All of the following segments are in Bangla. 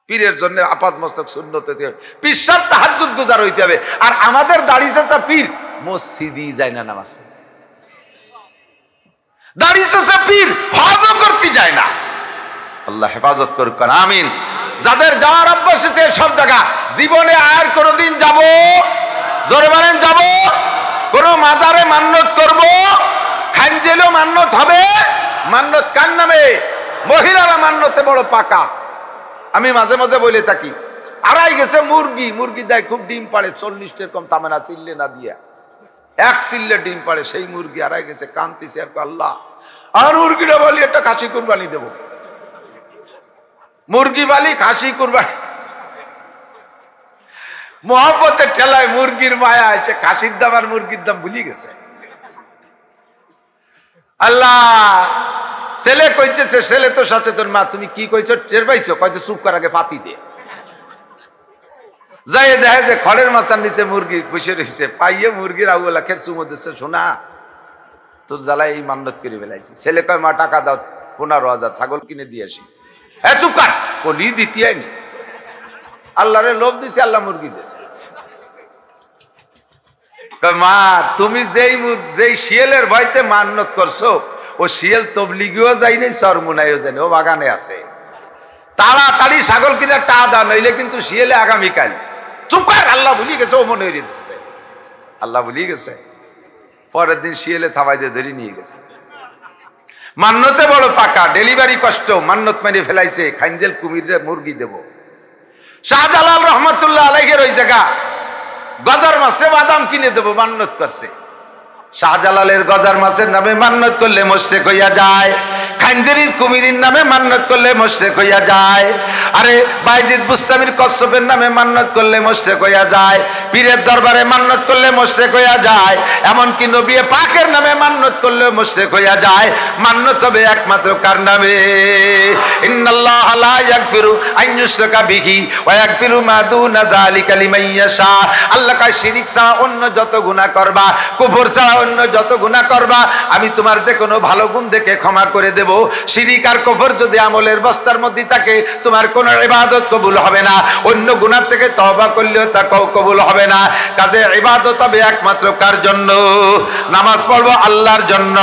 পীরের জন্য আপাত মস্তক সুন্নত হইতে হবে, পীর সাহেব তাহাজ্জুদ গুজার হইতে হবে। আর আমাদের দাড়ি চাচা পীর মসজিদই যায় না নামাজ পড়তে, দাড়ি চাচা পীর হজও করতে যায় না। আল্লাহ হেফাজত করুক, আমিন। যাদের যাওয়ার অভ্যাস আছে সব জায়গা, জীবনে আর কোনদিন যাব, জোরে বলেন যাব, কোন মাজারে মান্নত করব, খানজেলেও মান্নত হবে। মান্নত কার নামে? মহিলারা মান্নতে বড় পাকা। আমি মাঝে মাঝে বলে থাকি, আড়াই গেছে মুরগি, মুরগি দেয় খুব ডিম পাড়ে, 40 কম তামে না, চিল্লে না দিয়া, এক চিল্লে ডিম পাড়ে, সেই মুরগি আড়াই গেছে, কান্তিছে আর আল্লাহ, আর মুরগিটা বলি একটা খাসি কুরবানি দেব, মুরগি বালি খাসি কুরবানি, মোহাম্মতের ঠেলায় মুরগির মায়া আছে, খাসির দাম আর মুরগির দাম ভুলি গেছে। আল্লাহ, ছেলে কইতেছে, ছেলে তো সচেতন, মা তুমি কি কইছো টের পাইছো? কইছে চুপ কর, আগে পাতি দে। যাই দেখে যে খড়ের মাথার নিচে মুরগি বসে রয়েছে, পাইয়ে মুরগির আগুলা খের চুমো দিচ্ছে, শোনা তোর জ্বালায় এই মান্নত করে ফেলাইছে। ছেলে কয় মা টাকা দাও, 15,000 ছাগল কিনে দিয়ে আসি। হ্যাঁ চুপ কর, কোনি দিতে আইনি, আল্লাহরে লোভ দিছে, আল্লাহ মুরগি দিয়েছে। মা তুমি যেই শিয়ালের ভয়তে মান্নত করছো, ও শিয়াল তবলিগিও যাই নাই, চরমুনাইও যায়নি, ও বাগানে আছে। তাড়াতাড়ি ছাগল কিনে টা দাও, নইলে কিন্তু শিয়ালে আগামীকাল। চুপ কর, আল্লাহ ভুলি গেছে, ও মনে হইয়ে দিচ্ছে, আল্লাহ ভুলি গেছে। পরের দিন শিয়ালে থাবাই দিয়ে ধরে নিয়ে গেছে। মান্নতে বড় পাকা, ডেলিভারি কষ্ট, মান্নত মেরে ফেলাইছে, খানজেল কুমিরে মুরগি দেব। শাহজালাল রহমতুল্লাহ আলাইহির ওই জায়গা গজার মাছে বাদাম কিনে দেবো, মান্নত করছে। শাহজালালের গজার মাছের নামে মান্নত করলে মোশরিক হইয়া যায়, খানজেরির কুমিরির নামে মান্নত করলে মোশরিক হইয়া যায়, আরে বাইজিদ বুস্তামির কচ্ছপের নামে মান্নত করলে মোশরিক হইয়া যায়, পীরের দরবারে মান্নত করলে মোশরিক হইয়া যায়, এমনকি নবী পাকের নামে মান্নত করলে মোশরিক হইয়া যায়। মান্নত হবে একমাত্র কার নামে? ইন্নাল্লাহা লা ইয়াগফিরু আন ইউশরাকা বিহি ওয়া ইয়াগফিরু মা দুনা যালিকা লিমান ইয়াশা। আল্লাহ কয় শিরক ছাড়া অন্য যত গুনাহ করবা, কুফর ছাড়া অন্য যত গুনাহ করবা, আমি তোমার যে কোনো ভালো গুণ দেখে ক্ষমা করে দেব। শিরক আর কুফর যদি আমলের বস্তার মধ্যে থাকে, তোমার কোনো ইবাদত কবুল হবে না। অন্য গুনাহ থেকে তওবা করলেও তা কবুল হবে না। কাজে ইবাদত হবে একমাত্র কার জন্য? নামাজ পড়বো আল্লাহর জন্য,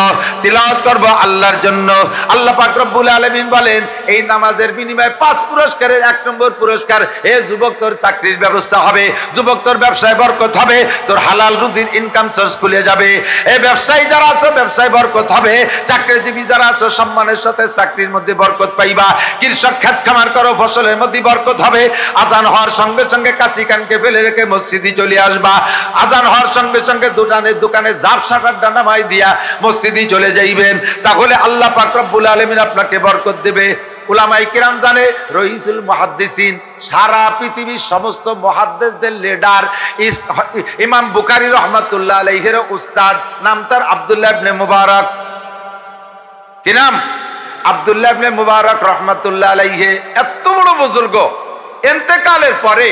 তিলাওয়াত করবো আল্লাহর জন্য। আল্লাহ পাক রব্বুল আলামিন বলেন, এই নামাজের বিনিময়ে 5 পুরস্কারের 1 নম্বর পুরস্কার, এ যুবক তোর চাকরির ব্যবস্থা হবে, যুবক তোর ব্যবসায় বরকত হবে, তোর হালাল রুজির ইনকাম সোর্স খুলে যাবে। এই ব্যবসায়ী যারা আছো ব্যবসায় বরকত হবে, চাকরিজীবী যারা আছো সম্মানের সাথে চাকরির মধ্যে বরকত পাইবা, কৃষক খেত খামার করো ফসলের মধ্যে বরকত হবে। আজান হওয়ার সঙ্গে সঙ্গে কাশি কানকে ফেলে রেখে মসজিদে চলে আসবা, আজান হওয়ার সঙ্গে সঙ্গে দোকানে জাপসাটার ডানামাই দিয়া মসজিদে চলে যাইবেন, তাহলে আল্লাহ পাক রব্বুল আলামিন আপনাকে বরকত দেবে। উলামায়ে কিরাম জানে, রইসুল মুহাদ্দিসিন, সারা পৃথিবীর সমস্ত মুহাদ্দিসদের লিডার ইমাম বুখারী রাহমাতুল্লাহ আলাইহির উস্তাদ, নাম তার আব্দুল্লাহ ইবনে মুবারক। কি নাম? আব্দুল্লাহ ইবনে মুবারক রাহমাতুল্লাহ আলাইহি। এত বড় বুজুর্গ, ইন্তেকালের পরে,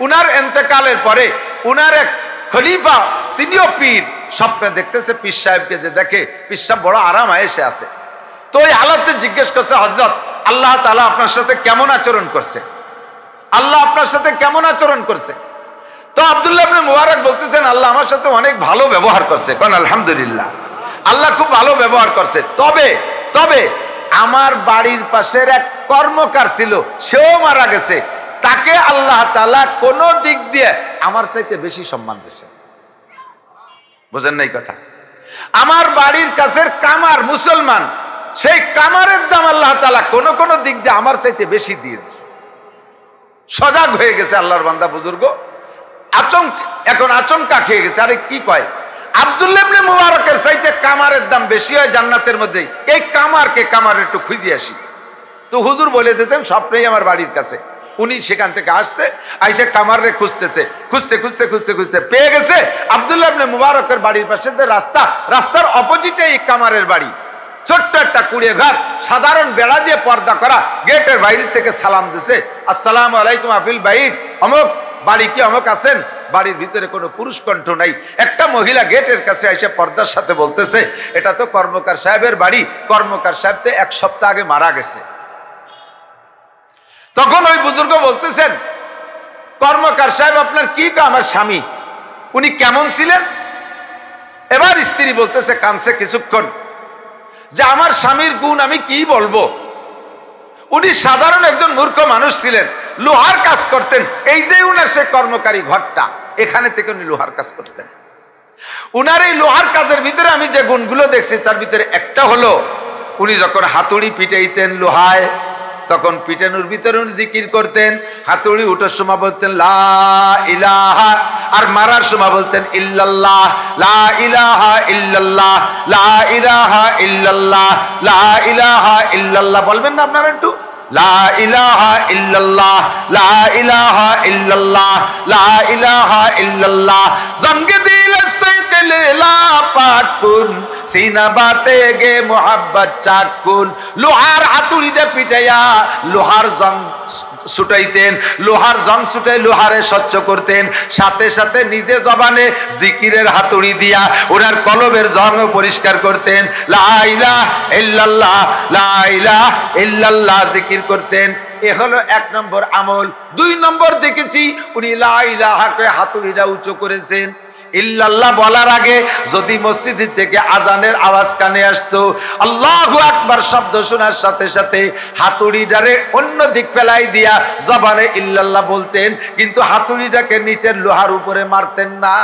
উনার ইন্তেকালের পরে উনার এক খলিফা, তিনিও পীর, স্বপ্নে দেখতেছে পীর সাহেবকে, যে দেখে পীর সাহেব বড় আরাম আয়েশে আছে। তো ওই হালাতে জিজ্ঞেস করছে, হযরত আল্লাহ তাআলা আপনার সাথে কেমন আচরণ করছে? আল্লাহ আপনার সাথে কেমন আচরণ করছে? তো আব্দুল্লাহ ইবনে মুবারক বলতেছেন, আল্লাহ আমার সাথে অনেক ভালো ব্যবহার করছে। কোন আলহামদুলিল্লাহ, আল্লাহ খুব ভালো ব্যবহার করছে। তবে আমার বাড়ির পাশের এক কর্মকার ছিল, সেও মারা গেছে, তাকে আল্লাহ তাআলা কোন দিক দিয়ে আমার চাইতে বেশি সম্মান দিয়েছে। বুঝেন নাই কথা? আমার বাড়ির কাছের কামার মুসলমান, সেই কামারের দাম আল্লাহ তাআলা কোন দিক দিয়ে আমার চাইতে বেশি দিয়ে দিয়েছে। সজাগ হয়ে গেছে আল্লাহর বান্দা বুজুর্গ, এখন আচমকা খেয়ে গেছে। আরে কি কয়? আব্দুল্লাহ ইবনে মুবারকের চাইতে কামারের দাম বেশি হয় জান্নাতের মধ্যে, এই কামার একটু খুঁজে আসি। তো হুজুর বলে দিয়েছেন স্বপ্নেই আমার বাড়ির কাছে। উনি সেখান থেকে আসছে, আইসে কামারে খুঁজতে পেয়ে গেছে আব্দুল্লাহ ইবনে মুবারকের বাড়ির পাশে যে রাস্তার অপোজিটে এই কামারের বাড়ি, ছোট্ট একটা কুড়িয়ে ঘর, সাধারণ বেড়া দিয়ে পর্দা করা, গেটের বাইরে থেকে সালাম দিছে, আসসালামু আলাইকুম আফিল বাইত, অমুক বাড়ি কি অমুক আছেন? বাড়ির ভিতরে কোনো পুরুষ কণ্ঠ নাই। একটা মহিলা গেটের কাছে এসে পর্দার সাথে বলতেছে, এটা তো কর্মকার সাহেবের বাড়ি, কর্মকার সাহেব তো 1 সপ্তাহ আগে মারা গেছে। তো তখন ওই বুজুর্গ বলতেছেন, কর্মকার সাহেব আপনার কি? আমার স্বামী। উনি কেমন ছিলেন? এবার স্ত্রী বলতেছে, কাঁদছে কিছুক্ষণ, যে আমার স্বামীর গুণ আমি কি বলবো। উনি সাধারণ একজন মূর্খ মানুষ ছিলেন, লোহার কাজ করতেন। এই যে উনার সে কর্মকারী ঘরটা, এখানে থেকে উনি লোহার কাজ করতেন। উনার এই লোহার কাজের ভিতরে আমি যে গুণগুলো দেখছি তার ভিতরে একটা হলো, উনি যখন হাতুড়ি পিটাইতেন লোহায়, তখন পিটানোর ভিতরে উনি জিকির করতেন। হাতুড়ি উঠার সময় বলতেন লা ইলাহা, আর মারার সময় বলতেন ইল্লাল্লাহ, লা ইলাহা ইল্লাল্লাহ, লা ইলাহা ইল্লাল্লাহ, লা ইলাহা ইল্লাল্লাহ। বলবেন না আপনারা একটু? লা ইলাহা ইল্লাল্লাহ, লা ইলাহা ইল্লাল্লাহ, লা ইলাহা ইল্লাল্লাহ। জঙ্গে দিল সে লেলা পাটকুন, সিনা বাতে গে মোহাব্বত চাকুন। লোহার হাতুড়ি দিয়ে পিটাইয়া লোহার জং ছুটাইতেন, লোহার জং ছুটাই লোহারে স্বচ্ছ করতেন। সাথে সাথে নিজে জবানে জিকিরের হাতুড়ি দিয়া ওনার কলবের জং পরিষ্কার করতেন। লা ইলাহা ইল্লাল্লাহ, লা ইলাহা ইল্লাল্লাহ জিকির করতেন। এ হলো 1 নম্বর আমল। 2 নম্বর দেখেছি উনি লা ইলাহা কয়ে হাতুড়িটা উঁচু করেছেন। ইল্লাল্লাহ বলার আগে যদি মসজিদ থেকে আজানের আওয়াজ কানে আসতো, আল্লাহু আকবার শব্দ শোনার সাথে সাথে হাতুড়িটারে অন্য দিক ফেলাই দিয়া জবানে ইল্লাল্লাহ বলতেন, কিন্তু হাতুড়িটাকে নিচের লোহার উপরে মারতেন না।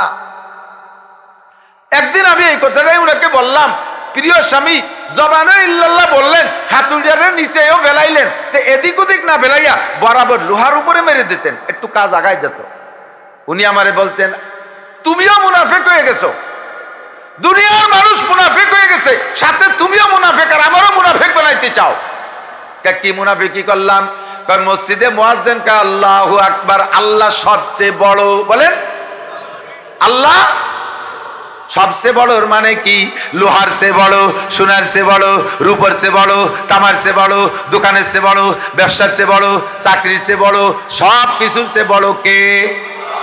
একদিন আমি এই কথাটাই উনাকে বললাম, প্রিয় স্বামী, জবানে ইল্লাল্লাহ বললেন, হাতুড়িটারে নিচেও ফেলাইলেন, তো এদিক ওদিক না ফেলাইয়া বরাবর লোহার উপরে মেরে দিতেন, একটু কাজ আগায় যেত। উনি আমারে বলতেন, তুমিও মুনাফিক হয়ে গেছো, দুনিয়ার মানুষ মুনাফিক হয়ে গেছে, সাথে তুমিও মুনাফিক, আর আমারও মুনাফিক বানাইতে চাও। কি মুনাফিকি করলাম? মসজিদে মুয়াজ্জিন কা আল্লাহু আকবার, আল্লাহ সবচেয়ে বড়। বলেন আল্লাহ সবচেয়ে বড় মানে কি? লোহার সে বড়, সোনার সে বড়, রূপর সে বড়, তামার সে বড়, দোকানের সে বড়, ব্যবসার সে বড়, চাকরির সে বড়, সব কিছুর সে বড় কে?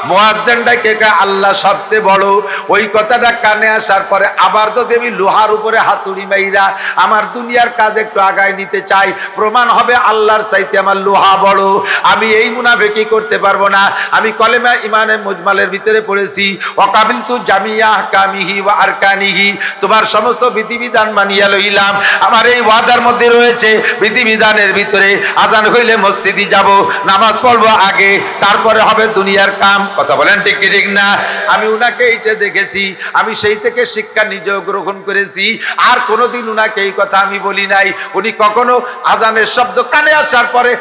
মুয়াজ্জিনটা কে? আল্লাহ সবচেয়ে বড়। ওই কথাটা কানে আসার পরে আবার যদি আমি লোহার উপরে হাতুড়ি মাইরা আমার দুনিয়ার কাজ একটু আগায় নিতে চাই, প্রমাণ হবে আল্লাহর চাইতে আমার লোহা বড়। আমি এই মুনাফিকি করতে পারবো না। আমি কলেমা ইমানে মুজমালের ভিতরে পড়েছি, ওয়াকাবিলতু জামিয়া আহকামিহি ওয়া আরকানিহি, তোমার সমস্ত বিধিবিধান মানিয়া লইলাম। আমার এই ওয়াদার মধ্যে রয়েছে বিধিবিধানের ভিতরে আজান হইলে মসজিদে যাব, নামাজ পড়বো আগে, তারপরে হবে দুনিয়ার কাম। কথা বলেন ঠিক কি ঠিক না? আমি উনাকে এইটা দেখেছি, আমি সেই থেকে শিক্ষা নিজেও গ্রহণ করেছি। আর কোনোদিন উনাকে এই কথা আমি বলি নাই। উনি কখনো আজানের শব্দ কানে আসার পরে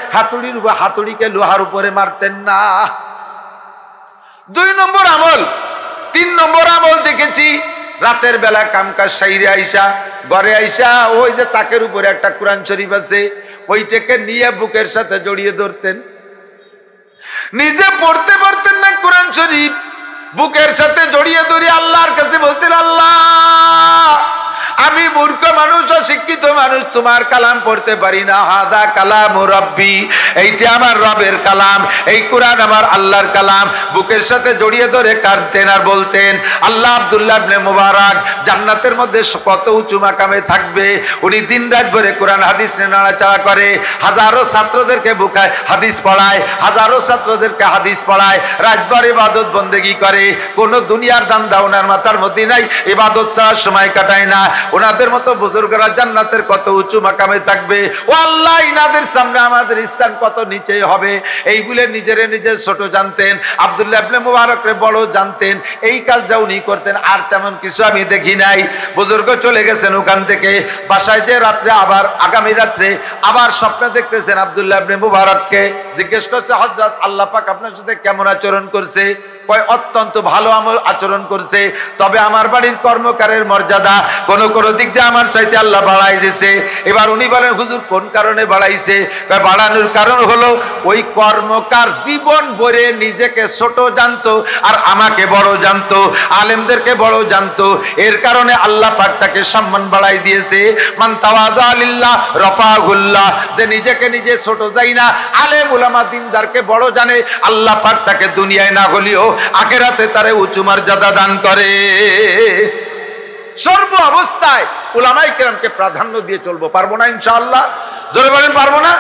হাতুড়িকে লোহার উপরে মারতেন না। 2 নম্বর আমল। 3 নম্বর আমল দেখেছি, রাতের বেলা কামকাজ সাইরে আইসা ঘরে আইসা ওই যে তাকের উপরে একটা কোরআন শরীফ আছে, ওইটাকে নিয়ে বুকের সাথে জড়িয়ে ধরতেন। নিজে পড়তে পারতেন না কোরআন শরীফ, বুকের সাথে জড়িয়ে ধরে আল্লাহর কাছে বলতেন, আল্লাহ আমি মূর্খ মানুষ, অশিক্ষিত মানুষ, তোমার কালাম পড়তে পারি না। হাদা কালাম রব্বি, এইটা আমার রবের কালাম, এই কোরআন আমার আল্লাহর কালাম। বুকের সাথে জড়িয়ে ধরে কাঁদতেন আর বলতেন, আল্লাহ আব্দুল্লাহ ইবনে মুবারক জান্নাতের মধ্যে কত উঁচু মাকামে থাকবে। উনি দিন রাত ভরে কোরআন হাদিস নিয়ে নাড়াচাড়া করে, হাজারো ছাত্রদেরকে বুকায় হাদিস পড়ায়, হাজারো ছাত্রদেরকে হাদিস পড়ায়, রাতভর ইবাদত বন্দেগি করে। কোনো দুনিয়ার দান্দা ওনার মাথার মধ্যে নাই, ইবাদত ছাড়া সময় কাটায় না। ওনাদের মতো বুজুর্গরা জান্নাতের কত উঁচু মাকামে থাকবে, ও আল্লাহ ইনাদের সামনে আমাদের স্থান কত নিচে হবে, এইগুলো নিজেরে নিজে ছোট জানতেন। আব্দুল্লাহ ইবনে মুবারকরে বড় জানতেন। এই কাজটা উনি করতেন, আর তেমন কিছু আমি দেখি নাই। বুজুর্গ চলে গেছেন ওখান থেকে, বাসায় যে রাত্রে আবার আগামী রাত্রে আবার স্বপ্নে দেখতেছেন আব্দুল্লাহ ইবনে মুবারককে। জিজ্ঞেস করছে, হযরত আল্লাহ পাক আপনার সাথে কেমন আচরণ করছে? কয় অত্যন্ত ভালো আচরণ করছে, তবে আমার বাড়ির কর্মকারের মর্যাদা কোন কোন দিক দিয়ে আমার চাইতে আল্লাহ বাড়াই দিয়েছে। এবার উনি বলেন, হুজুর কোন কারণে বাড়াইছে? বাড়ানোর কারণ হলো ওই কর্মকার জীবন ভরে নিজেকে ছোট জানতো আর আমাকে বড় জানতো, আলেমদেরকে বড় জানতো। এর কারণে আল্লাহ পাক তাকে সম্মান বাড়াই দিয়েছে। মান তাওয়াজা লিল্লাহ রাফাহুল্লাহ, যে নিজেকে নিজে ছোট যাই না, আলেম উলামা দিনদারকে বড় জানে, আল্লাহ পাক তাকে দুনিয়ায় না হলেও আখিরাতে তারে উঁচু মর্যাদা দান করে। সর্ব অবস্থায় উলামায়ে কেরামকে প্রাধান্য দিয়ে চলবো, পারবো না ইনশাআল্লাহ? জোরে বলেন পারবো না?